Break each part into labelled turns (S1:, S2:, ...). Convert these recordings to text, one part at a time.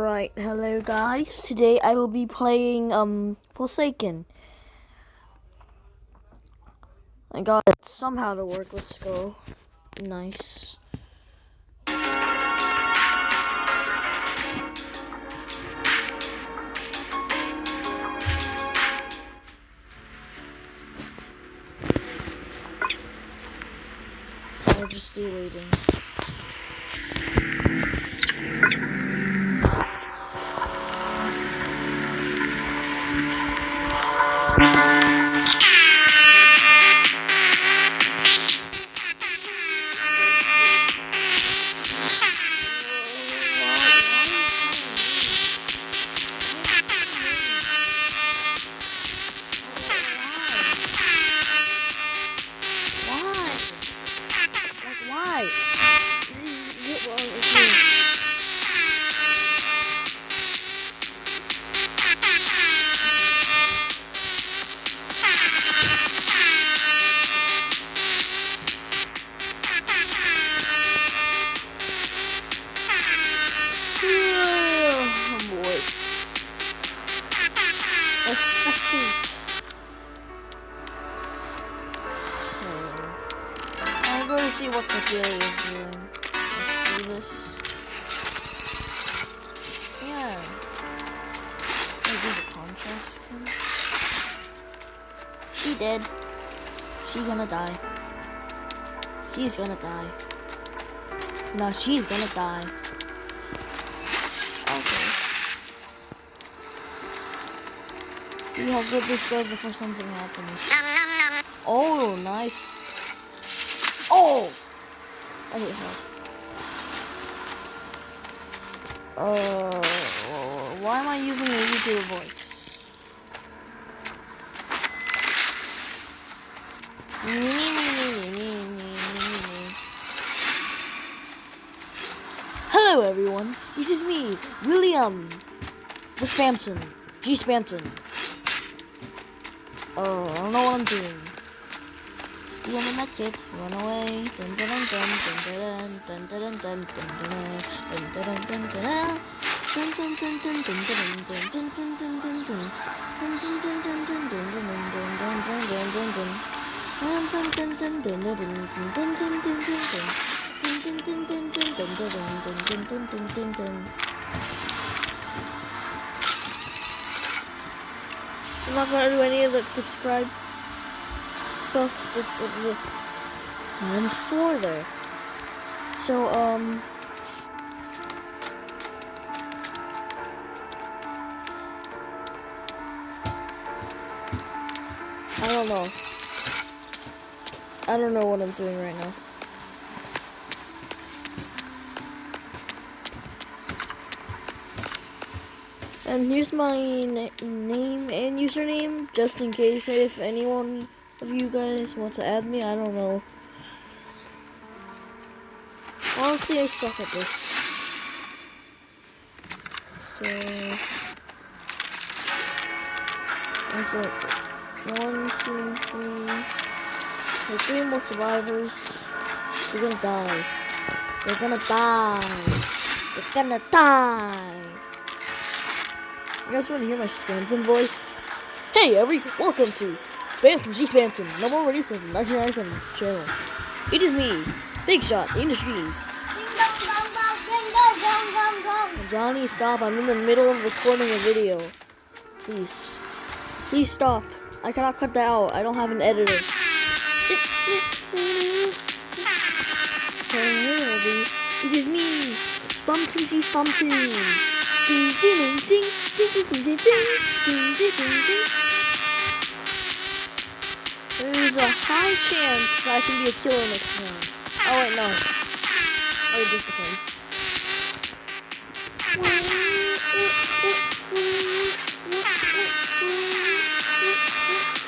S1: Alright, hello guys. Today I will be playing Forsaken. I got it somehow to work. Let's go. Nice. So I'll just be waiting. So, I'll go to see what Sophia is doing. Let's see this. Yeah. Maybe the contrast skin. She did. She's gonna die. She's gonna die. No, she's gonna die. Okay. See how good this goes before something happens. Oh, nice. Oh! I hate her. Why am I using a YouTuber voice? Hello everyone, it is me, William, the Spamton, G Spamton. I don't know what I'm doing. Steal the med kit, run away. Dun dun dun dun dun dun dun dun dun dun dun dun I'm not gonna do any of the subscribe stuff. It's I'm swore there. So I don't know. I don't know what I'm doing right now. And here's my name and username, just in case if anyone of you guys want to add me. I don't know. Honestly, I suck at this. So, there's like 1, 2, 3. There's 3 more survivors. They're gonna die. They're gonna die. They're gonna die. You guys want to hear my Spamton voice? Hey, welcome to Spamton G Spamton, number 1 release of the 1997 channel. It is me, Big Shot Industries. Johnny, stop! I'm in the middle of recording a video. Please, please stop! I cannot cut that out. I don't have an editor. It is me, Spamton G Spamton. Ding ding ding ding ding ding ding ding ding ding. There's a high chance I can be a killer next round. Oh wait, no. Oh, it just depends.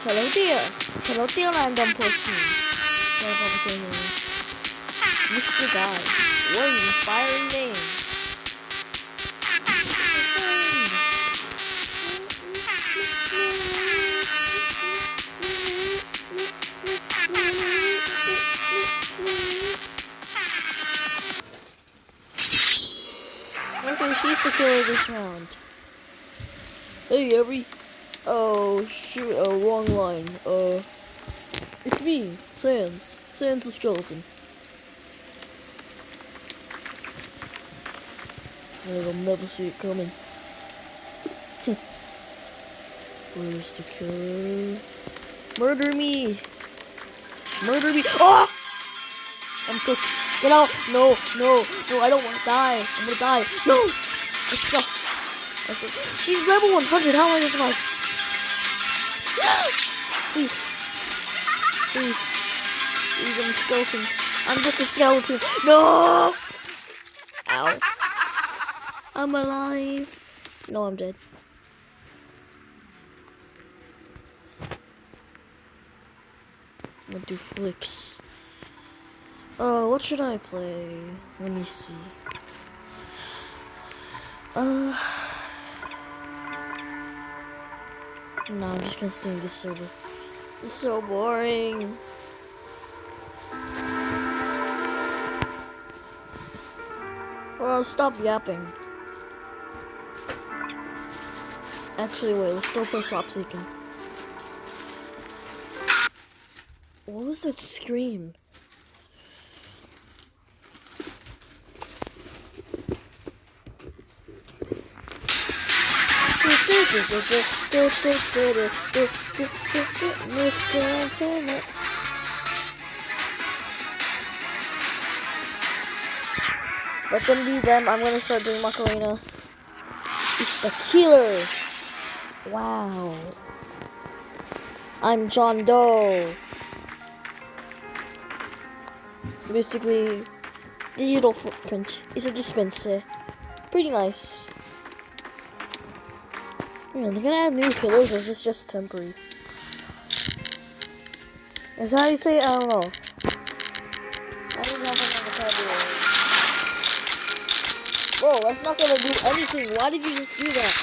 S1: Hello dear. Hello dear random person. Mr. Guy. What an inspiring name. He's the killer this round. Hey, every. Oh, shoot. Oh, wrong line. It's me, Sans. Sans the skeleton. They'll never see it coming. Where's the killer? Murder me! Murder me! Oh! I'm cooked. Get out! No, no, no, I don't want to die. I'm gonna die. No! I suck. She's level 100. How am I gonna survive? Please. Please. Please, I'm a skeleton. I'm just a skeleton. No! Ow. I'm alive. No, I'm dead. I'm gonna do flips. What should I play? Let me see. No, I'm just gonna stay in this server. It's so boring. Well, stop yapping. Actually, wait, let's go play Stop Seeking. What was that scream? Let them be them. I'm gonna start doing Macarena. It's the killer. Wow. I'm John Doe. Basically, digital footprint is a dispenser. Pretty nice. Yeah, they're gonna add new killers, or is this just temporary? Is that how you say it? I don't know. I don't have another vocabulary. Whoa, that's not gonna do anything. Why did you just do that?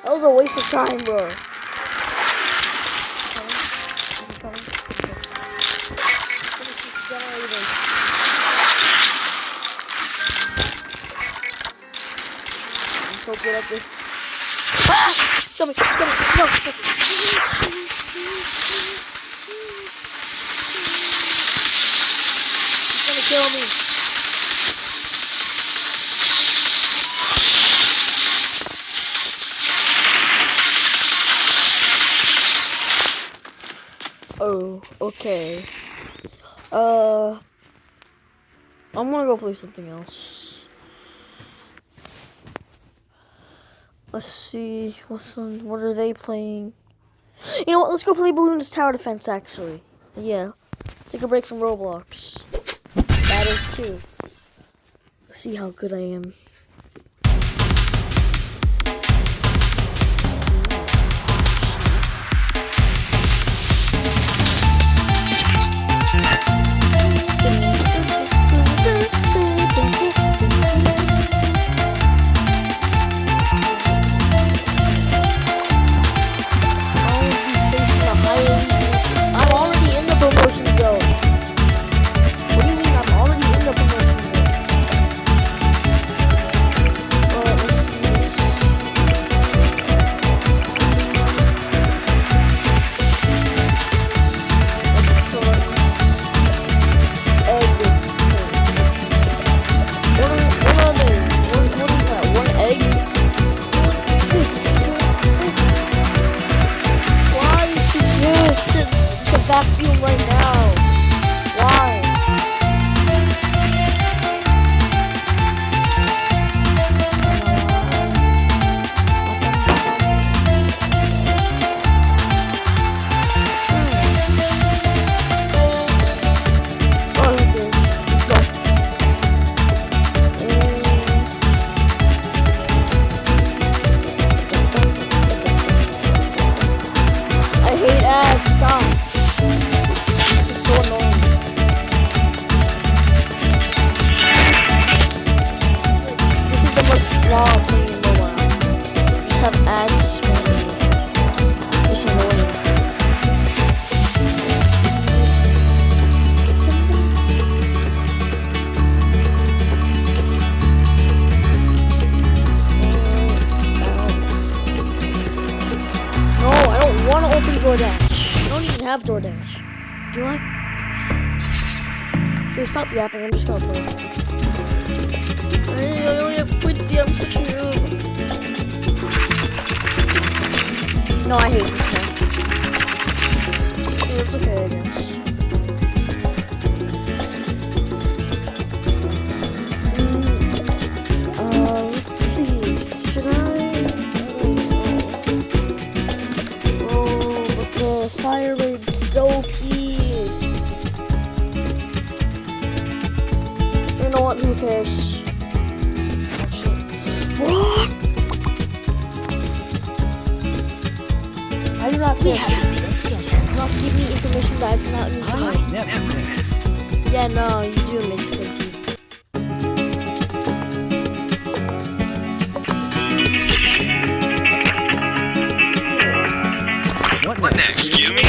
S1: That was a waste of time, bro. I'm so good at this. Ah! It's coming! It's coming! No! He's gonna kill me! Oh, okay. I'm gonna go play something else. Let's see, what are they playing? You know what, let's go play Balloons Tower Defense, actually. Yeah, take a break from Roblox. That is too. Let's see how good I am. DoorDash. I don't even have DoorDash. Do I? Sure, stop yapping. I'm just gonna play. I only have Quincy. I'm such a noob. No, I hate this man. It's okay, I guess. Let's see. Should I? Oh, but the fire rate's so key. You know what? Who cares? I do not care. Do not give me information that I do not need to know. Yeah, no, you do miss Quincy.
S2: What next? Give me it.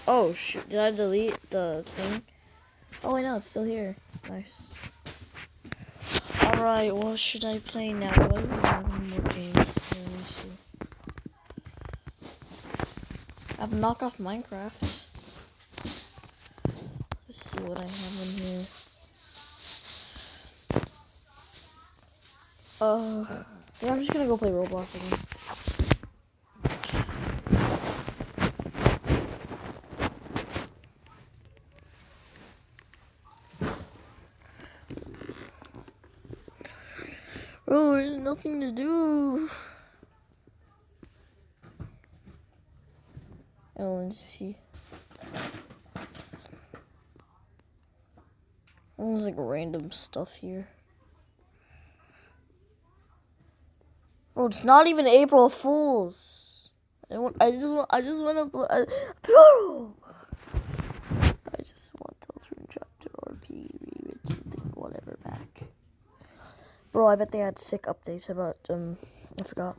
S1: Oh shoot, did I delete the thing? Oh wait, no, it's still here. Nice. Alright, what should I play now? I don't have any more games. Let me see. I have knockoff Minecraft. Let's see what I have in here. Yeah, I'm just gonna go play Roblox again. Oh, there's nothing to do. Oh, let's see. There's like random stuff here. Oh, it's not even April Fools. I just want to play. Bro! I just want Delta Chapter RP rewritten thing, whatever back. Bro, I bet they had sick updates about I forgot.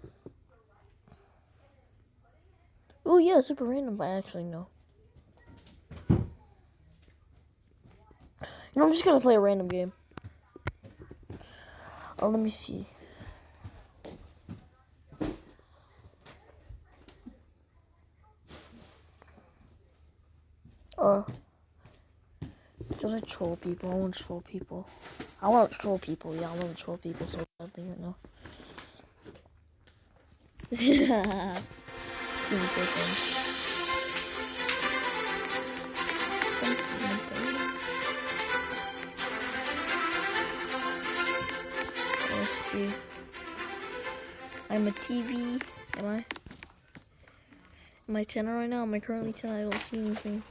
S1: Oh yeah, super random. I actually know. You know, I'm just gonna play a random game. Oh, let me see. Just like troll people. I want to troll people. I want to troll people. Yeah, I want to troll people. So bad thing right now. It's gonna be so fun. Let's see. I'm a TV. Am I? Am I 10 right now? Am I currently 10? I don't see anything.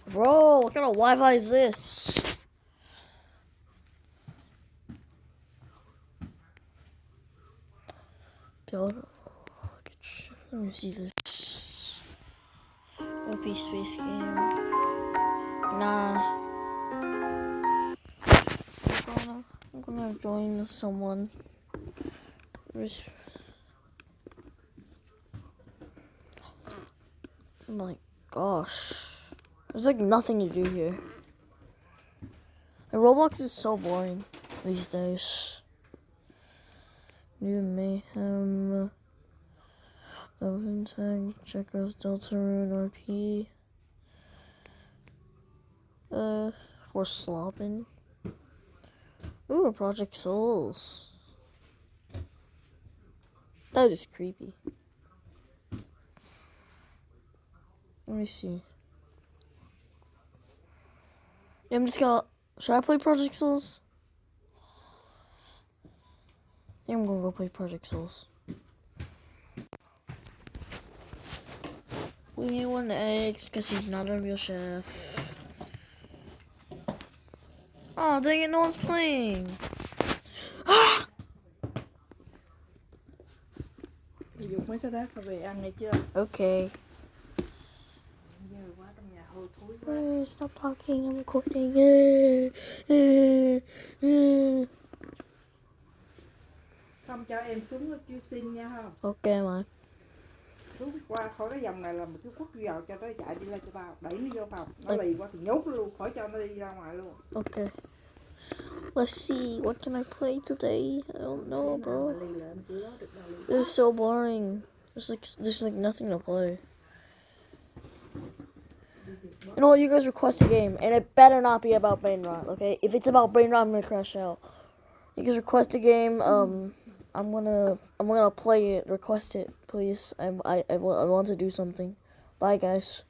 S1: Bro, what kind of Wi-Fi is this? Let me see this. OP space game. Nah. I'm gonna join someone. Oh my gosh. There's like nothing to do here. And Roblox is so boring these days. New mayhem. Open tag, checkers, Deltarune, RP. For slopping. Ooh, Project Souls. That is creepy. Let me see. Yeah, I'm just gonna. Should I play Project Souls? Yeah, I'm gonna go play Project Souls. We need 1 eggs because he's not a real chef. Oh, dang it, no one's playing.
S3: Dùng mấy cái đó rồi về ăn nghe chưa?
S1: Okay.
S3: Giờ quá trong nhà hôi thối quá.
S1: Hey, stop talking, I'm recording.
S3: Không cho em xuống nó kêu xin nha không?
S1: Ok mà.
S3: Xuống qua khỏi cái vòng này là một cái quất vào cho nó chạy đi lên cho tao, đẩy nó vô phòng. Nó lì quá thì nhốt nó luôn, khỏi cho nó đi ra ngoài luôn.
S1: Okay. Let's see, what can I play today? I don't know, bro. This is so boring. There's like nothing to play. You know what? You guys request a game, and it better not be about brain rot. Okay? If it's about brain rot, I'm gonna crash out. You guys request a game. I'm gonna play it. Request it, please. I want to do something. Bye, guys.